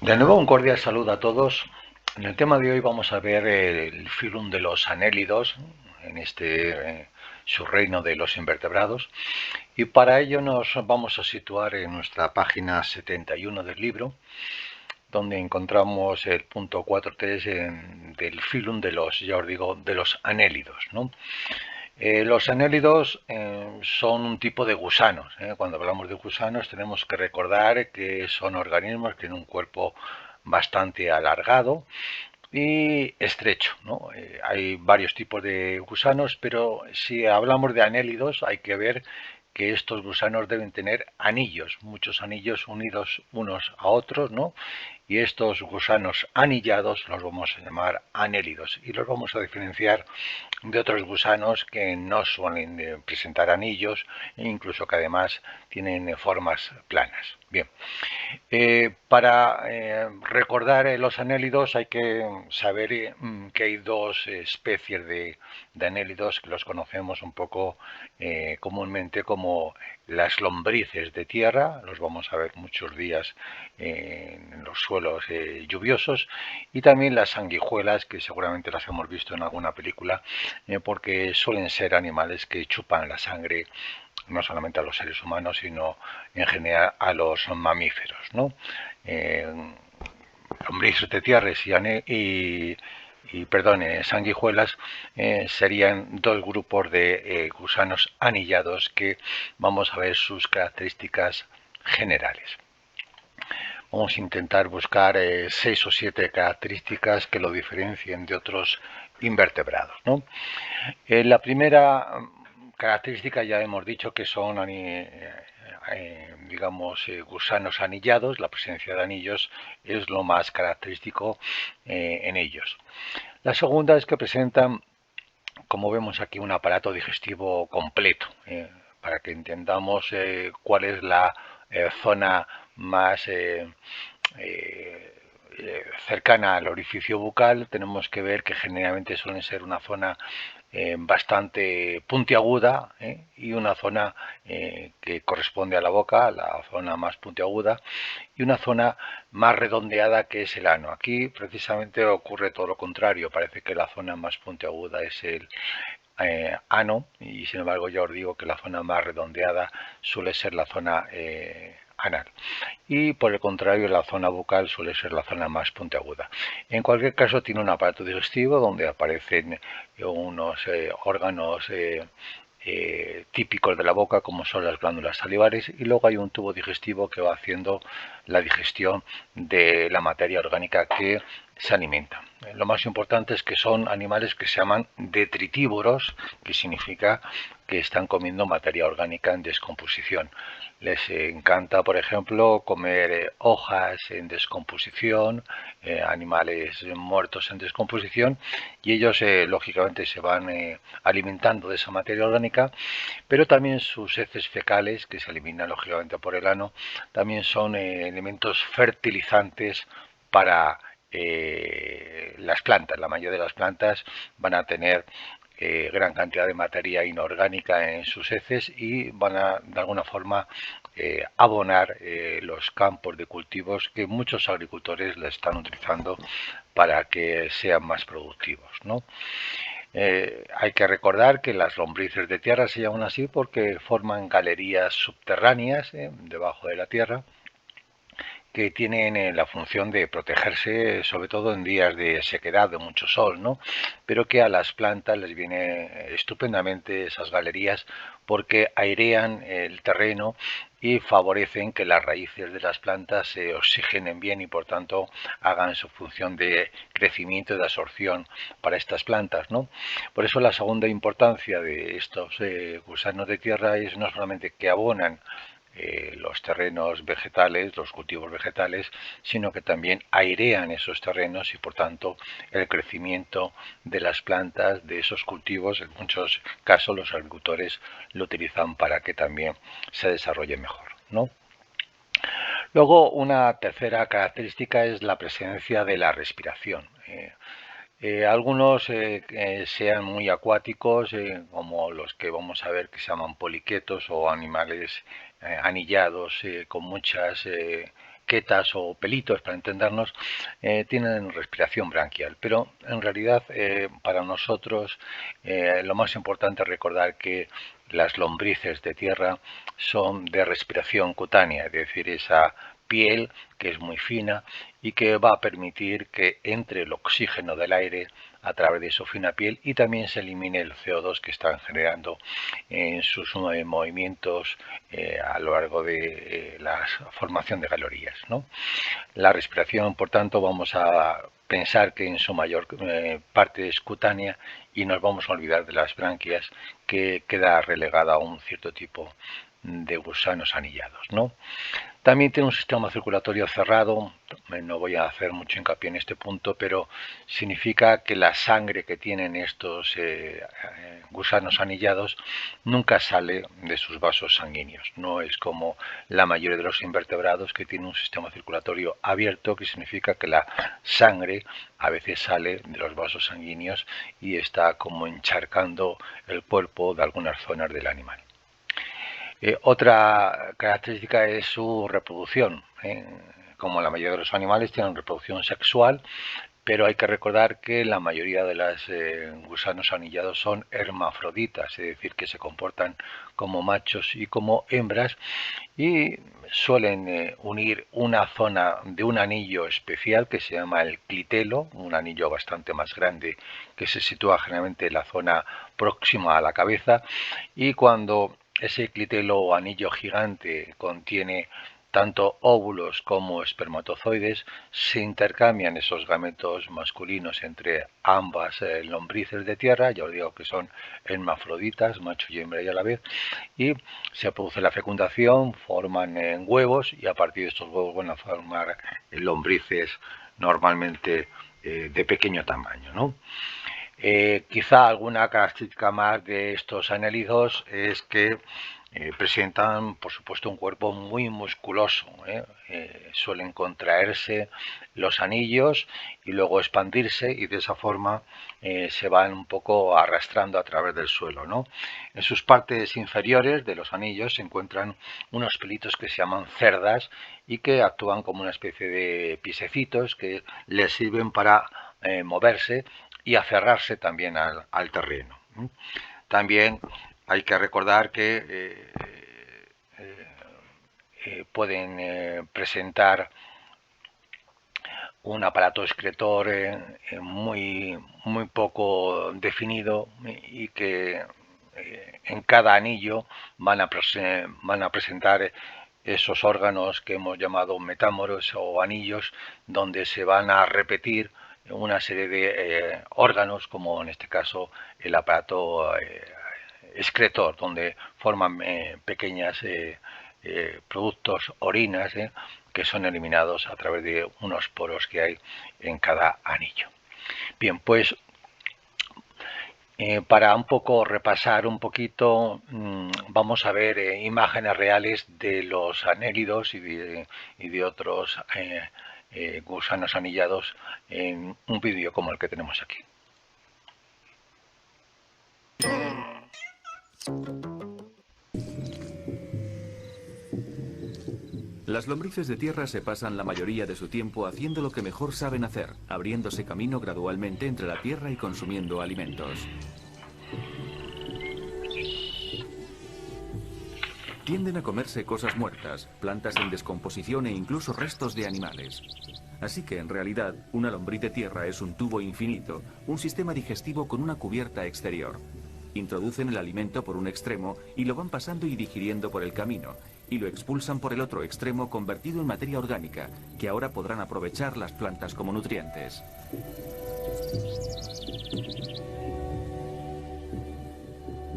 De nuevo, un cordial saludo a todos. En el tema de hoy vamos a ver el filum de los anélidos en su reino de los invertebrados, y para ello nos vamos a situar en nuestra página 71 del libro, donde encontramos el punto 4.3 del filum de los, ya os digo, de los anélidos, ¿no? Los anélidos son un tipo de gusanos. Cuando hablamos de gusanos tenemos que recordar que son organismos que tienen un cuerpo bastante alargado y estrecho, ¿no? Hay varios tipos de gusanos, pero si hablamos de anélidos hay que ver que estos gusanos deben tener anillos, muchos anillos unidos unos a otros, ¿no? Y estos gusanos anillados los vamos a llamar anélidos y los vamos a diferenciar de otros gusanos que no suelen presentar anillos e incluso que además tienen formas planas. Bien, para recordar los anélidos hay que saber que hay dos especies de anélidos que los conocemos un poco comúnmente como las lombrices de tierra, los vamos a ver muchos días en los suelos lluviosos, y también las sanguijuelas, que seguramente las hemos visto en alguna película, porque suelen ser animales que chupan la sangre no solamente a los seres humanos, sino en general a los mamíferos, ¿no? Eh, Lombrices de tierra sanguijuelas serían dos grupos de gusanos anillados que vamos a ver sus características generales. Vamos a intentar buscar 6 o 7 características que lo diferencien de otros invertebrados, ¿no? La primera característica ya hemos dicho que son gusanos anillados. La presencia de anillos es lo más característico en ellos. La segunda es que presentan, como vemos aquí, un aparato digestivo completo, para que entendamos cuál es la zona más cercana al orificio bucal. Tenemos que ver que generalmente suelen ser una zona bastante puntiaguda, y una zona que corresponde a la boca, la zona más puntiaguda, y una zona más redondeada que es el ano. Aquí precisamente ocurre todo lo contrario, parece que la zona más puntiaguda es el ano, y sin embargo ya os digo que la zona más redondeada suele ser la zona anal, y por el contrario la zona bucal suele ser la zona más puntiaguda. En cualquier caso tiene un aparato digestivo donde aparecen unos órganos típicos de la boca, como son las glándulas salivares, y luego hay un tubo digestivo que va haciendo la digestión de la materia orgánica que se alimenta. Lo más importante es que son animales que se llaman detritívoros, que significa que están comiendo materia orgánica en descomposición. Les encanta, por ejemplo, comer hojas en descomposición, animales muertos en descomposición, y ellos lógicamente se van alimentando de esa materia orgánica, pero también sus heces fecales, que se eliminan lógicamente por el ano, también son elementos fertilizantes para las plantas. La mayoría de las plantas van a tener gran cantidad de materia inorgánica en sus heces y van a, de alguna forma, abonar los campos de cultivos que muchos agricultores la están utilizando para que sean más productivos, ¿no? Hay que recordar que las lombrices de tierra se llaman así porque forman galerías subterráneas debajo de la tierra, que tienen la función de protegerse, sobre todo en días de sequedad, de mucho sol, ¿no? Pero que a las plantas les viene estupendamente esas galerías porque airean el terreno y favorecen que las raíces de las plantas se oxigenen bien y por tanto hagan su función de crecimiento y de absorción para estas plantas, ¿no? Por eso la segunda importancia de estos gusanos de tierra es no solamente que abonan los terrenos vegetales, los cultivos vegetales, sino que también airean esos terrenos y por tanto el crecimiento de las plantas, de esos cultivos, en muchos casos los agricultores lo utilizan para que también se desarrolle mejor, ¿no? Luego, una tercera característica es la presencia de la respiración. Algunos sean muy acuáticos, como los que vamos a ver que se llaman poliquetos, o animales anillados con muchas casquetas o pelitos, para entendernos, tienen respiración branquial, pero en realidad para nosotros lo más importante es recordar que las lombrices de tierra son de respiración cutánea, es decir, esa piel que es muy fina y que va a permitir que entre el oxígeno del aire a través de su fina piel y también se elimine el CO2 que están generando en sus movimientos a lo largo de la formación de calorías, ¿no? La respiración, por tanto, vamos a pensar que en su mayor parte es cutánea y nos vamos a olvidar de las branquias, que queda relegada a un cierto tipo de gusanos anillados, ¿no? También tiene un sistema circulatorio cerrado, no voy a hacer mucho hincapié en este punto, pero significa que la sangre que tienen estos gusanos anillados nunca sale de sus vasos sanguíneos. No es como la mayoría de los invertebrados, que tienen un sistema circulatorio abierto, que significa que la sangre a veces sale de los vasos sanguíneos y está como encharcando el cuerpo de algunas zonas del animal. Otra característica es su reproducción. Como la mayoría de los animales tienen reproducción sexual, pero hay que recordar que la mayoría de los gusanos anillados son hermafroditas, es decir, que se comportan como machos y como hembras y suelen unir una zona de un anillo especial que se llama el clitelo, un anillo bastante más grande que se sitúa generalmente en la zona próxima a la cabeza, y cuando ese clitelo o anillo gigante contiene tanto óvulos como espermatozoides, se intercambian esos gametos masculinos entre ambas lombrices de tierra, ya os digo que son hermafroditas, macho y hembra y a la vez, y se produce la fecundación, forman huevos y a partir de estos huevos van a formar lombrices normalmente de pequeño tamaño, ¿no? Quizá alguna característica más de estos anélidos es que presentan, por supuesto, un cuerpo muy musculoso. Suelen contraerse los anillos y luego expandirse, y de esa forma se van un poco arrastrando a través del suelo, ¿no? En sus partes inferiores de los anillos se encuentran unos pelitos que se llaman cerdas y que actúan como una especie de pisecitos que les sirven para moverse y aferrarse también al terreno. También hay que recordar que pueden presentar un aparato excretor muy poco definido y que en cada anillo van a presentar esos órganos que hemos llamado metámoros o anillos, donde se van a repetir una serie de órganos, como en este caso el aparato excretor, donde forman pequeñas productos, orinas, que son eliminados a través de unos poros que hay en cada anillo. Bien, pues para un poco repasar un poquito, vamos a ver imágenes reales de los anélidos y de otros gusanos anillados en un vídeo como el que tenemos aquí. Las lombrices de tierra se pasan la mayoría de su tiempo haciendo lo que mejor saben hacer, abriéndose camino gradualmente entre la tierra y consumiendo alimentos. Tienden a comerse cosas muertas, plantas en descomposición e incluso restos de animales. Así que en realidad, una lombriz de tierra es un tubo infinito, un sistema digestivo con una cubierta exterior. Introducen el alimento por un extremo y lo van pasando y digiriendo por el camino, y lo expulsan por el otro extremo convertido en materia orgánica, que ahora podrán aprovechar las plantas como nutrientes.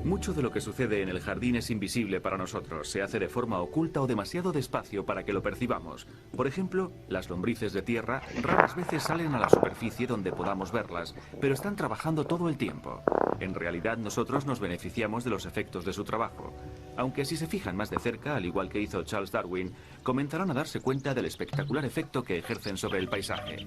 Mucho de lo que sucede en el jardín es invisible para nosotros, se hace de forma oculta o demasiado despacio para que lo percibamos. Por ejemplo, las lombrices de tierra raras veces salen a la superficie donde podamos verlas, pero están trabajando todo el tiempo. En realidad nosotros nos beneficiamos de los efectos de su trabajo. Aunque si se fijan más de cerca, al igual que hizo Charles Darwin, comenzarán a darse cuenta del espectacular efecto que ejercen sobre el paisaje.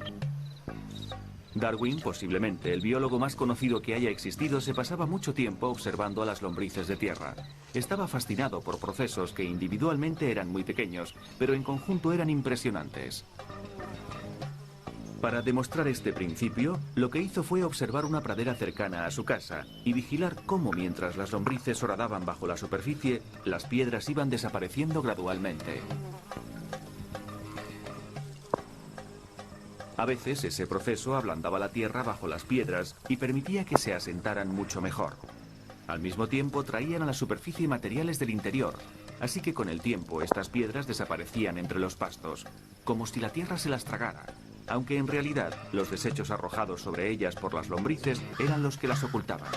Darwin, posiblemente el biólogo más conocido que haya existido, se pasaba mucho tiempo observando a las lombrices de tierra. Estaba fascinado por procesos que individualmente eran muy pequeños, pero en conjunto eran impresionantes. Para demostrar este principio, lo que hizo fue observar una pradera cercana a su casa y vigilar cómo, mientras las lombrices horadaban bajo la superficie, las piedras iban desapareciendo gradualmente. A veces ese proceso ablandaba la tierra bajo las piedras y permitía que se asentaran mucho mejor. Al mismo tiempo traían a la superficie materiales del interior, así que con el tiempo estas piedras desaparecían entre los pastos, como si la tierra se las tragara, aunque en realidad los desechos arrojados sobre ellas por las lombrices eran los que las ocultaban.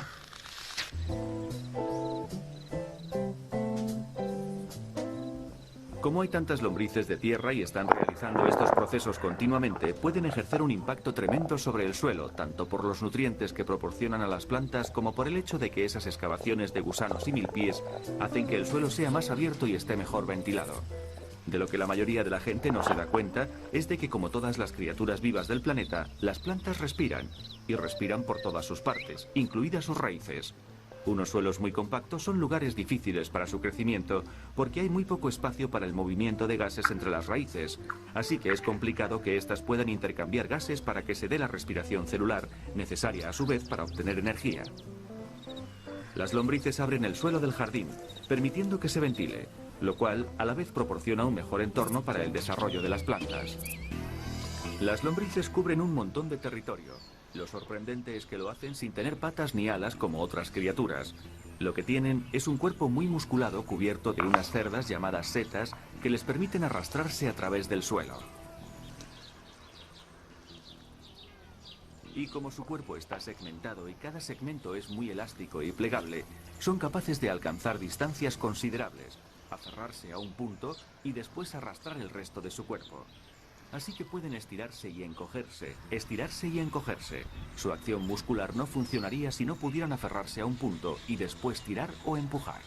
Como hay tantas lombrices de tierra y están realizando estos procesos continuamente, pueden ejercer un impacto tremendo sobre el suelo, tanto por los nutrientes que proporcionan a las plantas como por el hecho de que esas excavaciones de gusanos y milpies hacen que el suelo sea más abierto y esté mejor ventilado. De lo que la mayoría de la gente no se da cuenta es de que, como todas las criaturas vivas del planeta, las plantas respiran, y respiran por todas sus partes, incluidas sus raíces. Unos suelos muy compactos son lugares difíciles para su crecimiento porque hay muy poco espacio para el movimiento de gases entre las raíces, así que es complicado que éstas puedan intercambiar gases para que se dé la respiración celular, necesaria a su vez para obtener energía. Las lombrices abren el suelo del jardín, permitiendo que se ventile, lo cual a la vez proporciona un mejor entorno para el desarrollo de las plantas. Las lombrices cubren un montón de territorio. Lo sorprendente es que lo hacen sin tener patas ni alas como otras criaturas. Lo que tienen es un cuerpo muy musculado cubierto de unas cerdas llamadas setas que les permiten arrastrarse a través del suelo. Y como su cuerpo está segmentado y cada segmento es muy elástico y plegable, son capaces de alcanzar distancias considerables, aferrarse a un punto y después arrastrar el resto de su cuerpo. Así que pueden estirarse y encogerse, estirarse y encogerse. Su acción muscular no funcionaría si no pudieran aferrarse a un punto y después tirar o empujar.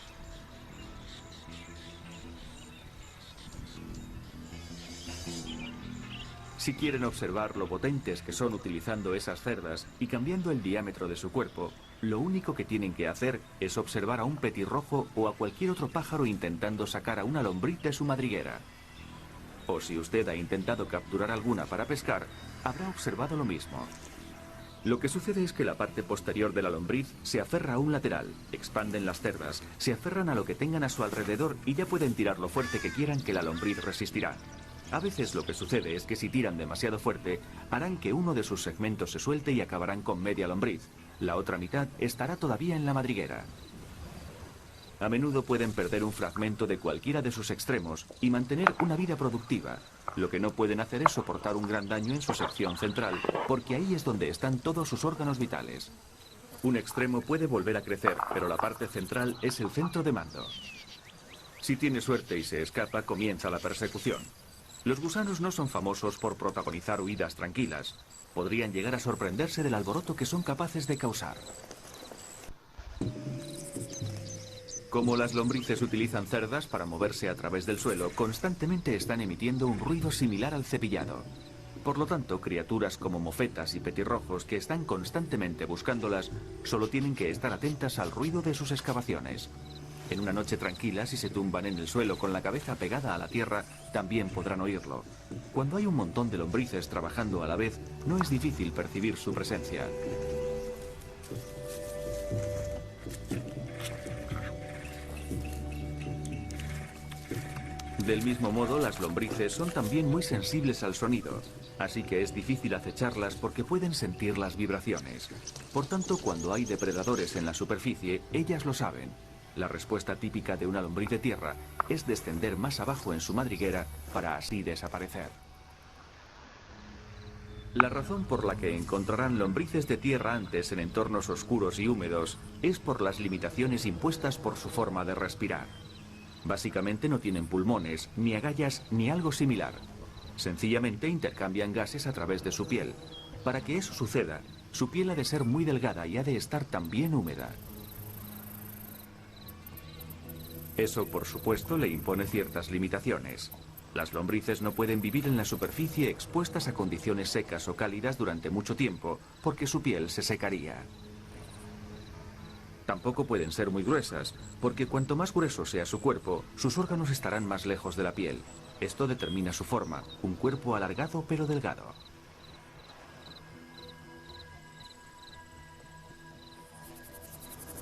Si quieren observar lo potentes que son utilizando esas cerdas y cambiando el diámetro de su cuerpo, lo único que tienen que hacer es observar a un petirrojo o a cualquier otro pájaro intentando sacar a una lombriz de su madriguera. O si usted ha intentado capturar alguna para pescar, habrá observado lo mismo. Lo que sucede es que la parte posterior de la lombriz se aferra a un lateral, expanden las cerdas, se aferran a lo que tengan a su alrededor y ya pueden tirar lo fuerte que quieran que la lombriz resistirá. A veces lo que sucede es que si tiran demasiado fuerte, harán que uno de sus segmentos se suelte y acabarán con media lombriz. La otra mitad estará todavía en la madriguera. A menudo pueden perder un fragmento de cualquiera de sus extremos y mantener una vida productiva. Lo que no pueden hacer es soportar un gran daño en su sección central, porque ahí es donde están todos sus órganos vitales. Un extremo puede volver a crecer, pero la parte central es el centro de mando. Si tiene suerte y se escapa, comienza la persecución. Los gusanos no son famosos por protagonizar huidas tranquilas. Podrían llegar a sorprenderse del alboroto que son capaces de causar. Como las lombrices utilizan cerdas para moverse a través del suelo, constantemente están emitiendo un ruido similar al cepillado. Por lo tanto, criaturas como mofetas y petirrojos que están constantemente buscándolas, solo tienen que estar atentas al ruido de sus excavaciones. En una noche tranquila, si se tumban en el suelo con la cabeza pegada a la tierra, también podrán oírlo. Cuando hay un montón de lombrices trabajando a la vez, no es difícil percibir su presencia. Del mismo modo, las lombrices son también muy sensibles al sonido, así que es difícil acecharlas porque pueden sentir las vibraciones. Por tanto, cuando hay depredadores en la superficie, ellas lo saben. La respuesta típica de una lombriz de tierra es descender más abajo en su madriguera para así desaparecer. La razón por la que encontrarán lombrices de tierra antes en entornos oscuros y húmedos es por las limitaciones impuestas por su forma de respirar. Básicamente no tienen pulmones, ni agallas, ni algo similar. Sencillamente intercambian gases a través de su piel. Para que eso suceda, su piel ha de ser muy delgada y ha de estar también húmeda. Eso, por supuesto, le impone ciertas limitaciones. Las lombrices no pueden vivir en la superficie expuestas a condiciones secas o cálidas durante mucho tiempo, porque su piel se secaría. Tampoco pueden ser muy gruesas, porque cuanto más grueso sea su cuerpo, sus órganos estarán más lejos de la piel. Esto determina su forma, un cuerpo alargado pero delgado.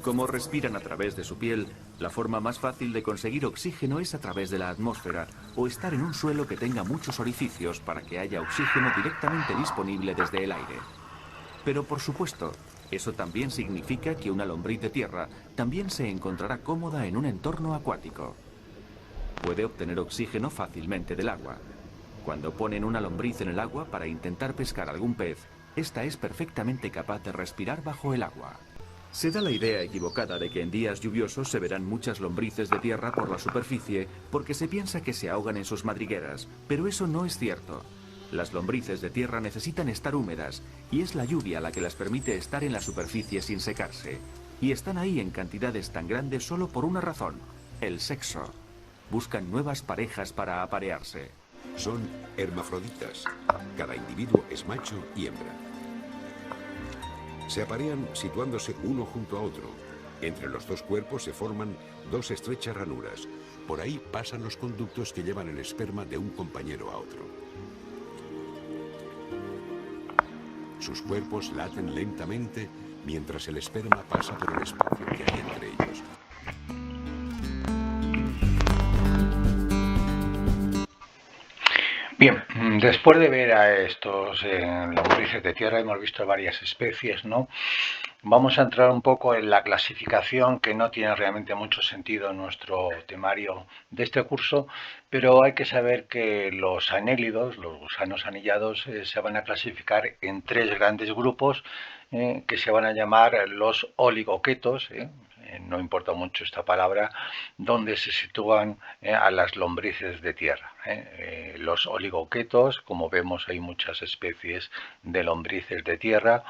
Como respiran a través de su piel, la forma más fácil de conseguir oxígeno es a través de la atmósfera o estar en un suelo que tenga muchos orificios para que haya oxígeno directamente disponible desde el aire. Pero por supuesto, eso también significa que una lombriz de tierra también se encontrará cómoda en un entorno acuático. Puede obtener oxígeno fácilmente del agua. Cuando ponen una lombriz en el agua para intentar pescar algún pez, esta es perfectamente capaz de respirar bajo el agua. Se da la idea equivocada de que en días lluviosos se verán muchas lombrices de tierra por la superficie porque se piensa que se ahogan en sus madrigueras, pero eso no es cierto. Las lombrices de tierra necesitan estar húmedas y es la lluvia la que las permite estar en la superficie sin secarse. Y están ahí en cantidades tan grandes solo por una razón, el sexo. Buscan nuevas parejas para aparearse. Son hermafroditas. Cada individuo es macho y hembra. Se aparean situándose uno junto a otro. Entre los dos cuerpos se forman dos estrechas ranuras. Por ahí pasan los conductos que llevan el esperma de un compañero a otro. Sus cuerpos laten lentamente mientras el esperma pasa por el espacio que hay entre ellos. Bien, después de ver a estos lombrices de tierra, hemos visto varias especies, ¿no? Vamos a entrar un poco en la clasificación, que no tiene realmente mucho sentido en nuestro temario de este curso, pero hay que saber que los anélidos, los gusanos anillados, se van a clasificar en tres grandes grupos que se van a llamar los oligoquetos, no importa mucho esta palabra, donde se sitúan a las lombrices de tierra. Los oligoquetos, como vemos hay muchas especies de lombrices de tierra,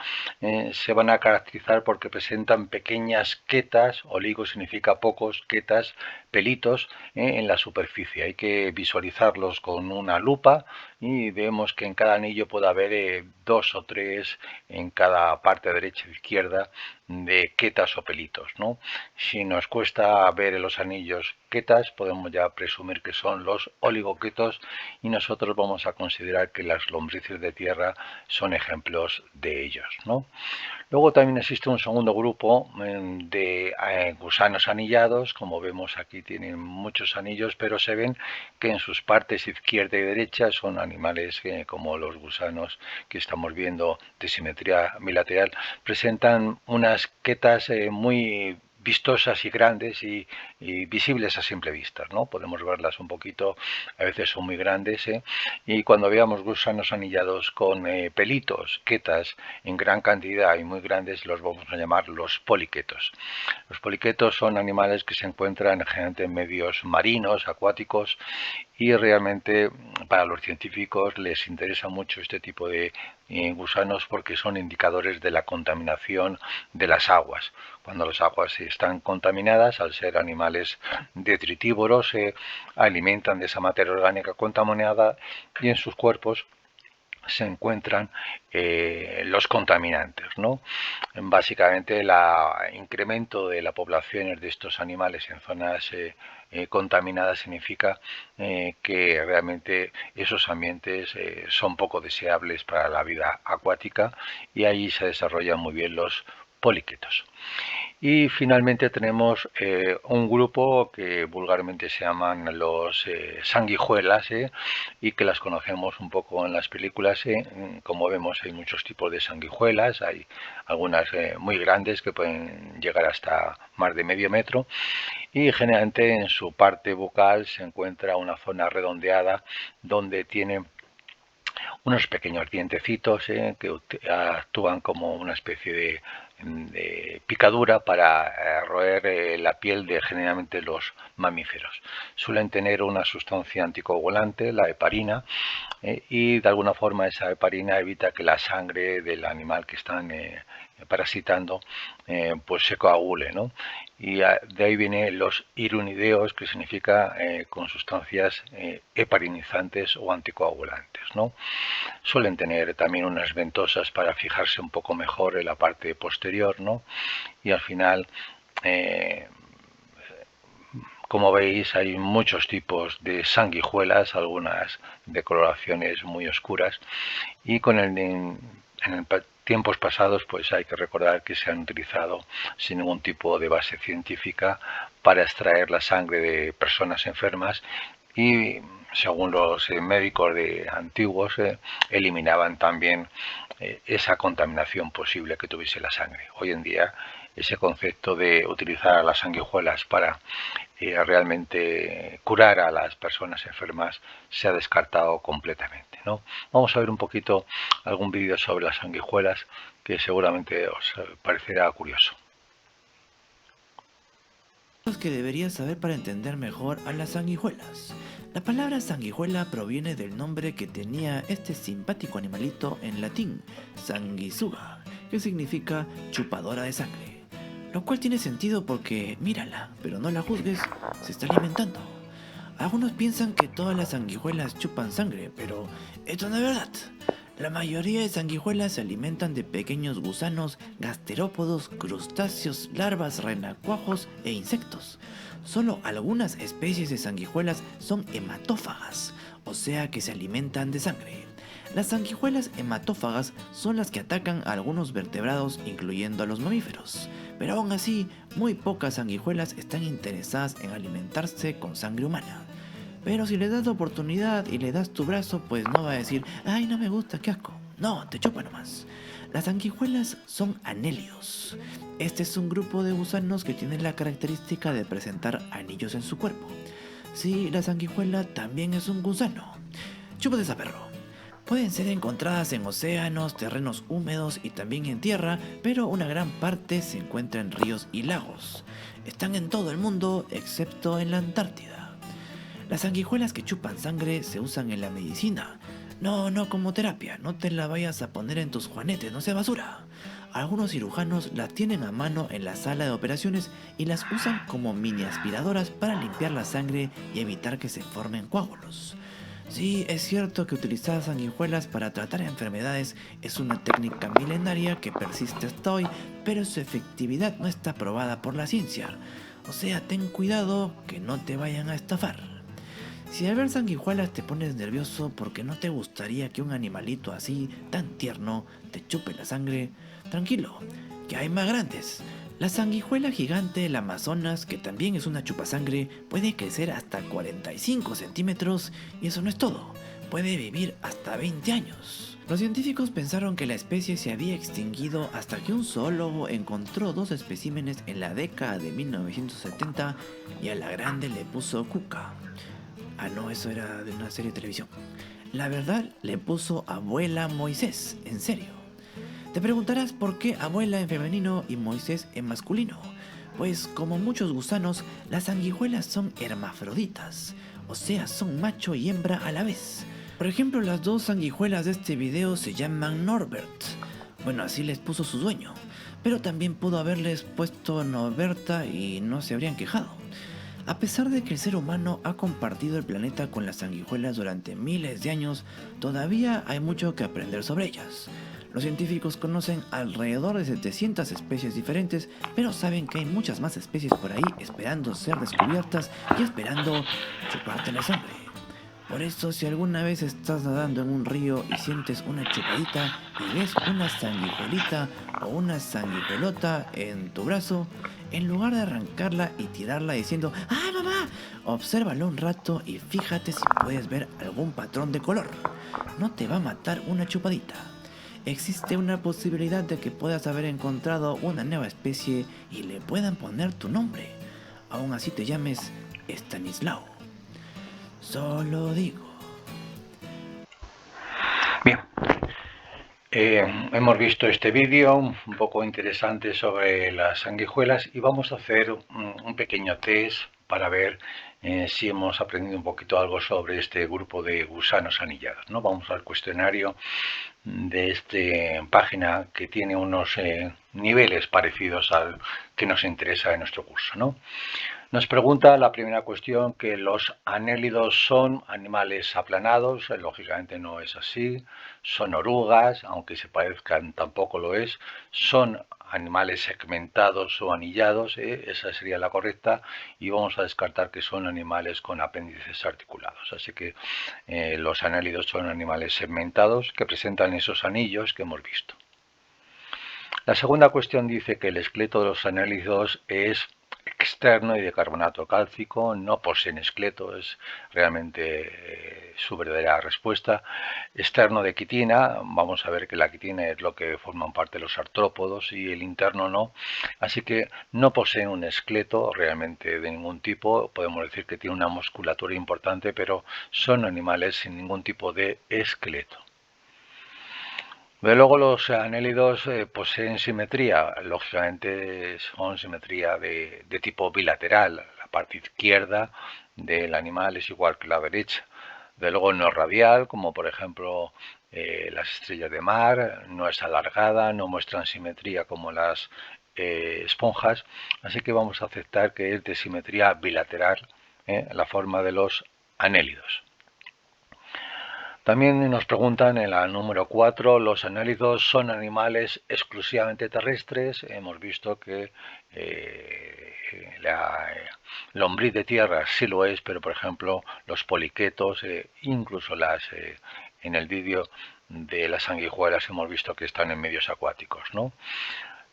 se van a caracterizar porque presentan pequeñas quetas, oligo significa pocos, quetas, pelitos en la superficie. Hay que visualizarlos con una lupa y vemos que en cada anillo puede haber dos o tres en cada parte derecha e izquierda de quetas o pelitos, ¿no? Si nos cuesta ver en los anillos quetas, podemos ya presumir que son los oligoquetos y nosotros vamos a considerar que las lombrices de tierra son ejemplos de ellos, ¿no? Luego también existe un segundo grupo de gusanos anillados, como vemos aquí tienen muchos anillos, pero se ven que en sus partes izquierda y derecha son animales como los gusanos que estamos viendo de simetría bilateral, presentan unas quetas muy vistosas y grandes y visibles a simple vista, ¿no? Podemos verlas un poquito, a veces son muy grandes, y cuando veamos gusanos anillados con pelitos, quetas en gran cantidad y muy grandes, los vamos a llamar los poliquetos. Los poliquetos son animales que se encuentran generalmente en medios marinos, acuáticos, y realmente para los científicos les interesa mucho este tipo de gusanos porque son indicadores de la contaminación de las aguas. Cuando las aguas están contaminadas, al ser animales detritívoros, se alimentan de esa materia orgánica contaminada y en sus cuerpos se encuentran los contaminantes, ¿no? Básicamente el incremento de la población de estos animales en zonas contaminadas significa que realmente esos ambientes son poco deseables para la vida acuática y ahí se desarrollan muy bien los poliquetos. Y finalmente tenemos un grupo que vulgarmente se llaman los sanguijuelas, y que las conocemos un poco en las películas. Como vemos hay muchos tipos de sanguijuelas, hay algunas muy grandes que pueden llegar hasta más de medio metro y generalmente en su parte bucal se encuentra una zona redondeada donde tiene unos pequeños dientecitos que actúan como una especie de picadura para roer la piel de generalmente los mamíferos. Suelen tener una sustancia anticoagulante, la heparina, y de alguna forma esa heparina evita que la sangre del animal que están parasitando pues se coagule, ¿no? y de ahí vienen los irunideos, que significa con sustancias heparinizantes o anticoagulantes, ¿no? Suelen tener también unas ventosas para fijarse un poco mejor en la parte posterior, ¿no? Y al final, como veis, hay muchos tipos de sanguijuelas, algunas de coloraciones muy oscuras, y en tiempos pasados pues hay que recordar que se han utilizado sin ningún tipo de base científica para extraer la sangre de personas enfermas y, según los médicos de antiguos, eliminaban también esa contaminación posible que tuviese la sangre. Hoy en día ese concepto de utilizar las sanguijuelas para realmente curar a las personas enfermas se ha descartado completamente, ¿no? Vamos a ver un poquito algún vídeo sobre las sanguijuelas que seguramente os parecerá curioso. Que deberías saber para entender mejor a las sanguijuelas. La palabra sanguijuela proviene del nombre que tenía este simpático animalito en latín, sanguisuga, que significa chupadora de sangre. Lo cual tiene sentido porque, mírala, pero no la juzgues, se está alimentando. Algunos piensan que todas las sanguijuelas chupan sangre, pero esto no es verdad. La mayoría de sanguijuelas se alimentan de pequeños gusanos, gasterópodos, crustáceos, larvas, renacuajos e insectos. Solo algunas especies de sanguijuelas son hematófagas, o sea que se alimentan de sangre. Las sanguijuelas hematófagas son las que atacan a algunos vertebrados, incluyendo a los mamíferos. Pero aún así, muy pocas sanguijuelas están interesadas en alimentarse con sangre humana. Pero si le das la oportunidad y le das tu brazo, pues no va a decir, ay, no me gusta, qué asco. No, te chupa nomás. Las sanguijuelas son anélidos. Este es un grupo de gusanos que tienen la característica de presentar anillos en su cuerpo. Sí, la sanguijuela también es un gusano. Chúpate esa, perro. Pueden ser encontradas en océanos, terrenos húmedos y también en tierra, pero una gran parte se encuentra en ríos y lagos. Están en todo el mundo, excepto en la Antártida. Las sanguijuelas que chupan sangre se usan en la medicina. No como terapia, no te la vayas a poner en tus juanetes, no sea basura. Algunos cirujanos las tienen a mano en la sala de operaciones y las usan como mini aspiradoras para limpiar la sangre y evitar que se formen coágulos. Sí, es cierto que utilizar sanguijuelas para tratar enfermedades es una técnica milenaria que persiste hasta hoy, pero su efectividad no está probada por la ciencia. O sea, ten cuidado que no te vayan a estafar. Si al ver sanguijuelas te pones nervioso porque no te gustaría que un animalito así, tan tierno, te chupe la sangre, tranquilo, que hay más grandes. La sanguijuela gigante del Amazonas, que también es una chupasangre, puede crecer hasta 45 centímetros y eso no es todo, puede vivir hasta 20 años. Los científicos pensaron que la especie se había extinguido hasta que un zoólogo encontró 2 especímenes en la década de 1970 y a la grande le puso Cuca. Ah, no, eso era de una serie de televisión. La verdad, le puso Abuela Moisés, en serio. Te preguntarás por qué abuela en femenino y Moisés en masculino. Pues como muchos gusanos, las sanguijuelas son hermafroditas, o sea, son macho y hembra a la vez. Por ejemplo, las 2 sanguijuelas de este video se llaman Norbert. Bueno, así les puso su dueño. Pero también pudo haberles puesto Norberta y no se habrían quejado. A pesar de que el ser humano ha compartido el planeta con las sanguijuelas durante miles de años, todavía hay mucho que aprender sobre ellas. Los científicos conocen alrededor de 700 especies diferentes, pero saben que hay muchas más especies por ahí esperando ser descubiertas y esperando chuparte la sangre. Por eso, si alguna vez estás nadando en un río y sientes una chupadita y ves una sanguijuelita o una sanguijuelota en tu brazo, en lugar de arrancarla y tirarla diciendo ¡ay, mamá!, obsérvalo un rato y fíjate si puedes ver algún patrón de color. No te va a matar una chupadita. Existe una posibilidad de que puedas haber encontrado una nueva especie y le puedan poner tu nombre. Aún así te llames Estanislao. Solo digo. Bien, hemos visto este vídeo un poco interesante sobre las sanguijuelas y vamos a hacer un pequeño test para ver si hemos aprendido un poquito algo sobre este grupo de gusanos anillados, ¿no? Vamos al cuestionario de esta página que tiene unos niveles parecidos al que nos interesa en nuestro curso, ¿no? Nos pregunta la primera cuestión que los anélidos son animales aplanados, lógicamente no es así, son orugas, aunque se parezcan tampoco lo es, son animales segmentados o anillados, esa sería la correcta, y vamos a descartar que son animales con apéndices articulados, así que los anélidos son animales segmentados que presentan esos anillos que hemos visto. La segunda cuestión dice que el esqueleto de los anélidos es externo y de carbonato cálcico, no poseen esqueleto, es realmente su verdadera respuesta. Externo de quitina, vamos a ver que la quitina es lo que forman parte de los artrópodos y el interno no, así que no poseen un esqueleto realmente de ningún tipo, podemos decir que tiene una musculatura importante, pero son animales sin ningún tipo de esqueleto. Luego los anélidos poseen simetría, lógicamente son simetría de tipo bilateral, la parte izquierda del animal es igual que la derecha. De luego no es radial, como por ejemplo las estrellas de mar, no es alargada, no muestran simetría como las esponjas, así que vamos a aceptar que es de simetría bilateral la forma de los anélidos. También nos preguntan en la número 4, ¿los anélidos son animales exclusivamente terrestres? Hemos visto que la lombriz de tierra sí lo es, pero por ejemplo los poliquetos, incluso en el vídeo de las sanguijuelas hemos visto que están en medios acuáticos, ¿no?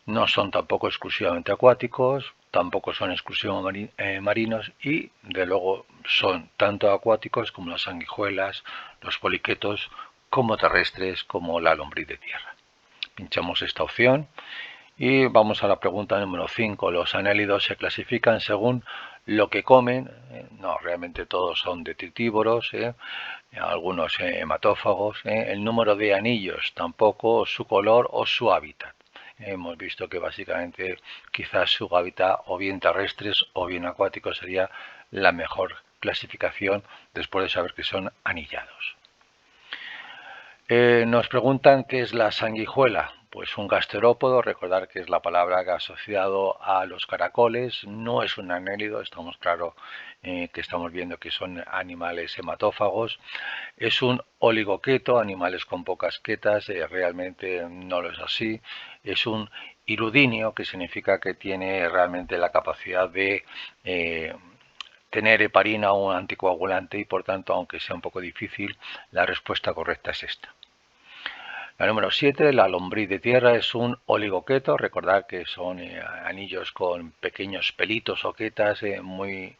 No son tampoco exclusivamente acuáticos, tampoco son exclusivamente marinos y de luego son tanto acuáticos como las sanguijuelas, los poliquetos, como terrestres como la lombriz de tierra. Pinchamos esta opción y vamos a la pregunta número 5. ¿Los anélidos se clasifican según lo que comen? No, realmente todos son detritívoros, algunos hematófagos. El número de anillos tampoco, su color o su hábitat. Hemos visto que básicamente quizás su hábitat o bien terrestres o bien acuáticos sería la mejor clasificación después de saber que son anillados. Nos preguntan qué es la sanguijuela. Pues un gasterópodo, recordar que es la palabra que ha asociado a los caracoles, no es un anélido, estamos claros que estamos viendo que son animales hematófagos. Es un oligoqueto, animales con pocas quetas, realmente no lo es así. Es un hirudinio, que significa que tiene realmente la capacidad de tener heparina o un anticoagulante y por tanto, aunque sea un poco difícil, la respuesta correcta es esta. La número 7, la lombriz de tierra, es un oligoqueto. Recordad que son anillos con pequeños pelitos o quetas muy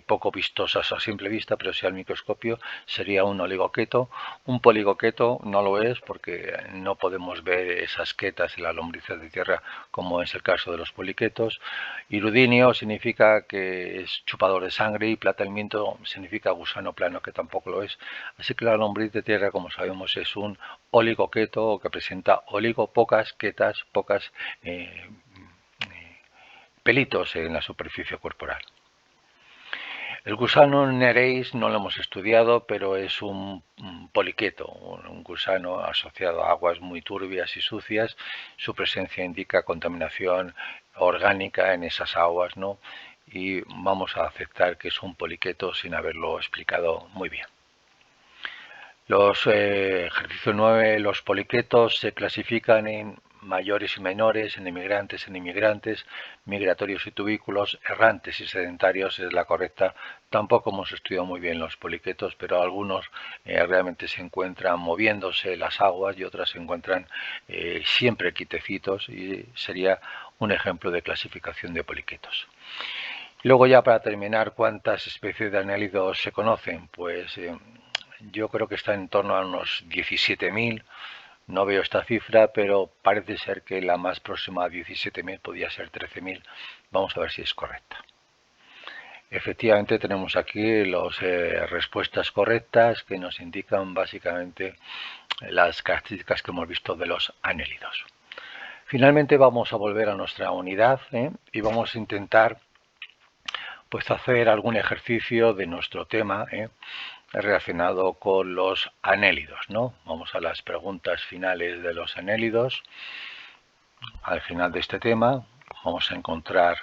poco vistosas a simple vista, pero si al microscopio sería un oligoqueto. Un poligoqueto no lo es porque no podemos ver esas quetas en las lombrices de tierra como es el caso de los poliquetos. Hirudinio significa que es chupador de sangre y platalmiento significa gusano plano, que tampoco lo es. Así que la lombriz de tierra, como sabemos, es un oligoqueto que presenta pocas quetas, pocas pelitos en la superficie corporal. El gusano Nereis no lo hemos estudiado, pero es un poliqueto, un gusano asociado a aguas muy turbias y sucias. Su presencia indica contaminación orgánica en esas aguas, ¿no? Y vamos a aceptar que es un poliqueto sin haberlo explicado muy bien. Ejercicio 9, los poliquetos se clasifican en mayores y menores, en inmigrantes, migratorios y tubículos, errantes y sedentarios es la correcta. Tampoco hemos estudiado muy bien los poliquetos, pero algunos realmente se encuentran moviéndose las aguas y otras se encuentran siempre quietecitos y sería un ejemplo de clasificación de poliquetos. Luego ya para terminar, ¿cuántas especies de anélidos se conocen? Pues yo creo que está en torno a unos 17.000, no veo esta cifra, pero parece ser que la más próxima a 17.000 podría ser 13.000. Vamos a ver si es correcta. Efectivamente tenemos aquí las respuestas correctas que nos indican básicamente las características que hemos visto de los anélidos. Finalmente vamos a volver a nuestra unidad y vamos a intentar pues hacer algún ejercicio de nuestro tema relacionado con los anélidos, ¿no? Vamos a las preguntas finales de los anélidos. Al final de este tema vamos a encontrar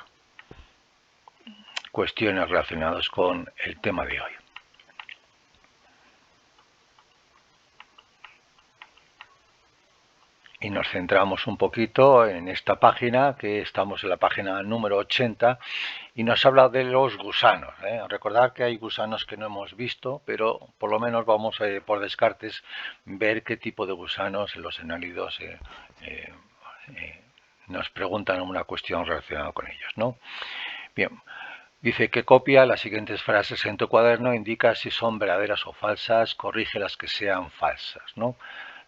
cuestiones relacionadas con el tema de hoy. Y nos centramos un poquito en esta página, que estamos en la página número 80, y nos habla de los gusanos. Recordad que hay gusanos que no hemos visto, pero por lo menos vamos por descartes ver qué tipo de gusanos en los anélidos nos preguntan una cuestión relacionada con ellos, ¿no? Bien, dice que copia las siguientes frases en tu cuaderno, indica si son verdaderas o falsas, corrige las que sean falsas, ¿no?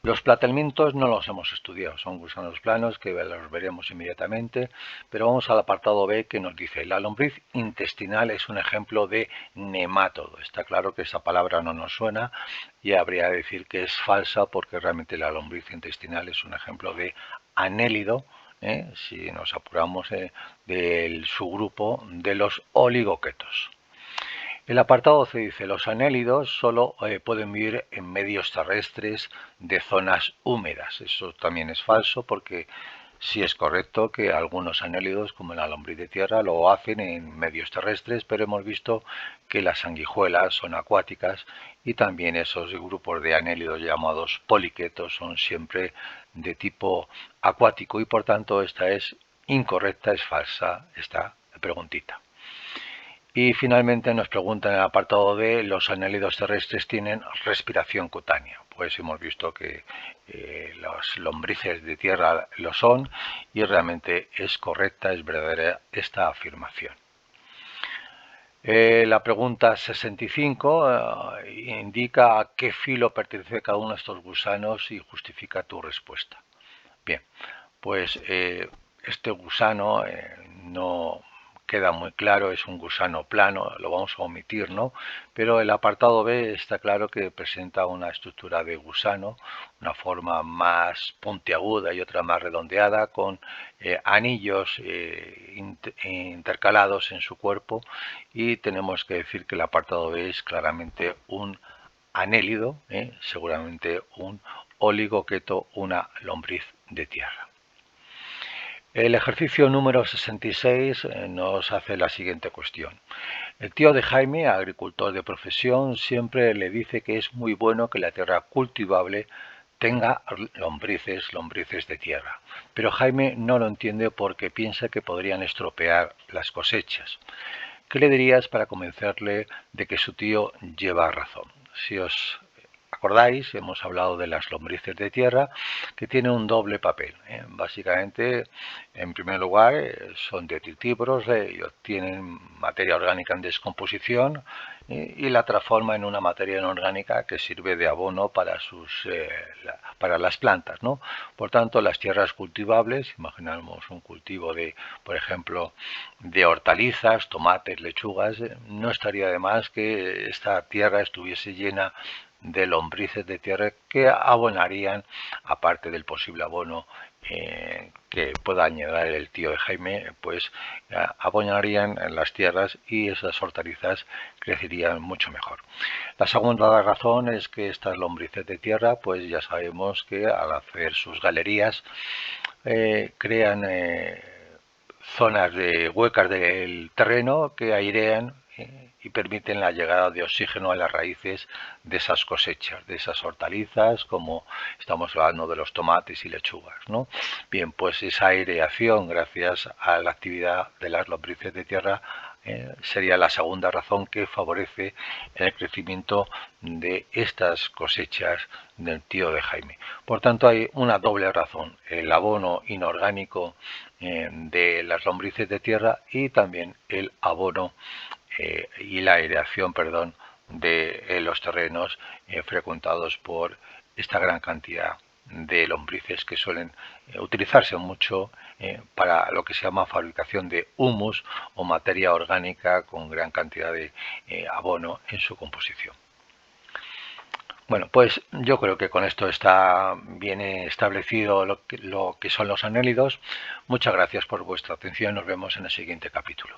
Los platelmintos no los hemos estudiado, son gusanos planos que los veremos inmediatamente, pero vamos al apartado B que nos dice: la lombriz intestinal es un ejemplo de nemátodo. Está claro que esa palabra no nos suena y habría que decir que es falsa, porque realmente la lombriz intestinal es un ejemplo de anélido, si nos apuramos, del subgrupo de los oligoquetos. El apartado C dice: los anélidos solo pueden vivir en medios terrestres de zonas húmedas. Eso también es falso, porque sí es correcto que algunos anélidos, como la lombriz de tierra, lo hacen en medios terrestres, pero hemos visto que las sanguijuelas son acuáticas y también esos grupos de anélidos llamados poliquetos son siempre de tipo acuático, y por tanto esta es incorrecta, es falsa esta preguntita. Y finalmente nos preguntan en el apartado D: los anélidos terrestres tienen respiración cutánea. Pues hemos visto que los lombrices de tierra lo son, y realmente es correcta, es verdadera esta afirmación. La pregunta 65 indica a qué filo pertenece cada uno de estos gusanos y justifica tu respuesta. Bien, pues este gusano no queda muy claro, es un gusano plano, lo vamos a omitir, ¿no? Pero el apartado B está claro que presenta una estructura de gusano, una forma más puntiaguda y otra más redondeada, con anillos intercalados en su cuerpo, y tenemos que decir que el apartado B es claramente un anélido, seguramente un oligoqueto, una lombriz de tierra. El ejercicio número 66 nos hace la siguiente cuestión. El tío de Jaime, agricultor de profesión, siempre le dice que es muy bueno que la tierra cultivable tenga lombrices de tierra. Pero Jaime no lo entiende porque piensa que podrían estropear las cosechas. ¿Qué le dirías para convencerle de que su tío lleva razón? Si os acordáis, hemos hablado de las lombrices de tierra, que tienen un doble papel. Básicamente, en primer lugar, son detritívoros y obtienen materia orgánica en descomposición y la transforma en una materia inorgánica que sirve de abono para las plantas, ¿no? Por tanto, las tierras cultivables, imaginamos un cultivo de, por ejemplo, de hortalizas, tomates, lechugas, no estaría de más que esta tierra estuviese llena de lombrices de tierra que abonarían, aparte del posible abono que pueda añadir el tío de Jaime, pues abonarían en las tierras y esas hortalizas crecerían mucho mejor. La segunda razón es que estas lombrices de tierra, pues ya sabemos que al hacer sus galerías crean zonas huecas del terreno que airean y permiten la llegada de oxígeno a las raíces de esas cosechas, de esas hortalizas, como estamos hablando de los tomates y lechugas, ¿no? Bien, pues esa aireación, gracias a la actividad de las lombrices de tierra, sería la segunda razón que favorece el crecimiento de estas cosechas del tío de Jaime. Por tanto, hay una doble razón: el abono inorgánico de las lombrices de tierra y también el abono y la aireación, de los terrenos frecuentados por esta gran cantidad de lombrices que suelen utilizarse mucho para lo que se llama fabricación de humus o materia orgánica con gran cantidad de abono en su composición. Bueno, pues yo creo que con esto está bien establecido lo que son los anélidos. Muchas gracias por vuestra atención. Nos vemos en el siguiente capítulo.